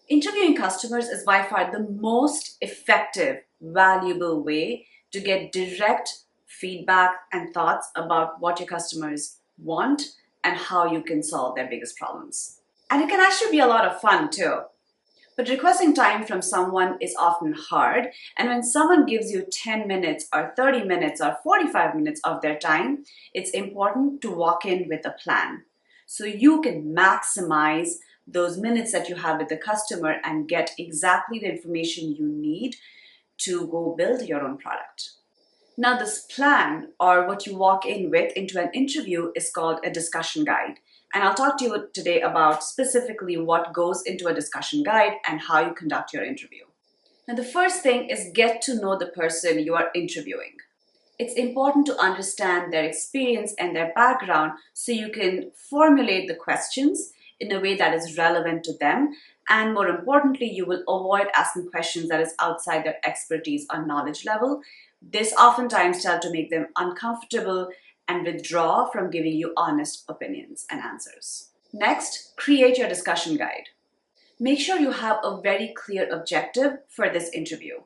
Interviewing customers is by far the most effective, valuable way to get direct feedback and thoughts about what your customers want and how you can solve their biggest problems. And it can actually be a lot of fun too. But requesting time from someone is often hard, and when someone gives you 10 minutes or 30 minutes or 45 minutes of their time, it's important to walk in with a plan so you can maximize those minutes that you have with the customer and get exactly the information you need to go build your own product. Now, this plan, or what you walk in with into an interview, is called a discussion guide. And I'll talk to you today about specifically what goes into a discussion guide and how you conduct your interview. Now, the first thing is get to know the person you are interviewing. It's important to understand their experience and their background so you can formulate the questions in a way that is relevant to them. And more importantly, you will avoid asking questions that is outside their expertise or knowledge level. This oftentimes tends to make them uncomfortable and withdraw from giving you honest opinions and answers. Next, create your discussion guide. Make sure you have a very clear objective for this interview.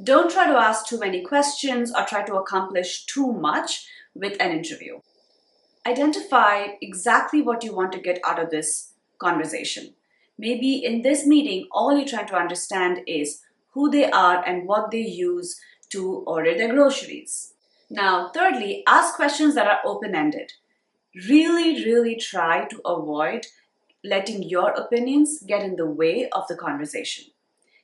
Don't try to ask too many questions or try to accomplish too much with an interview. Identify exactly what you want to get out of this conversation. Maybe in this meeting, all you're trying to understand is who they are and what they use to order their groceries. Now, thirdly, ask questions that are open-ended. Really try to avoid letting your opinions get in the way of the conversation.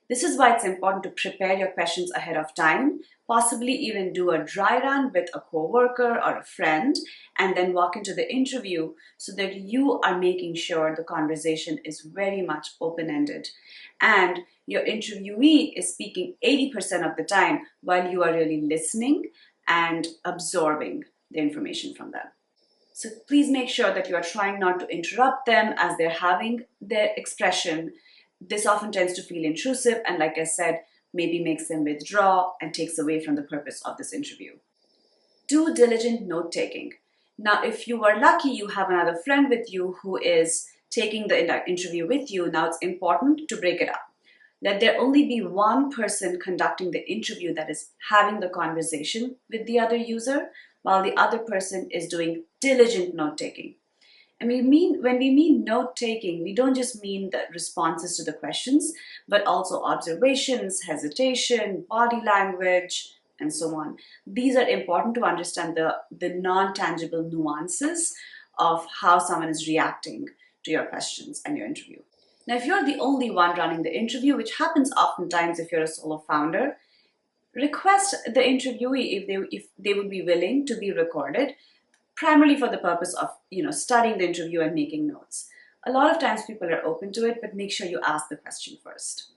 This is why it's important to prepare your questions ahead of time, possibly even do a dry run with a coworker or a friend, and then walk into the interview so that you are making sure the conversation is very much open-ended and your interviewee is speaking 80% of the time while you are really listening and absorbing the information from them. So please make sure that you are trying not to interrupt them as they're having their expression. This often tends to feel intrusive and, like I said, maybe makes them withdraw and takes away from the purpose of this interview. Do diligent note-taking. Now, if you are lucky, you have another friend with you who is taking the interview with you. Now, it's important to break it up. Let there only be one person conducting the interview that is having the conversation with the other user, while the other person is doing diligent note-taking. And when we mean note-taking, we don't just mean the responses to the questions, but also observations, hesitation, body language, and so on. These are important to understand the non-tangible nuances of how someone is reacting to your questions and your interview. Now, if you're the only one running the interview, which happens oftentimes if you're a solo founder, request the interviewee if they would be willing to be recorded, primarily for the purpose of studying the interview and making notes. A lot of times people are open to it, but make sure you ask the question first.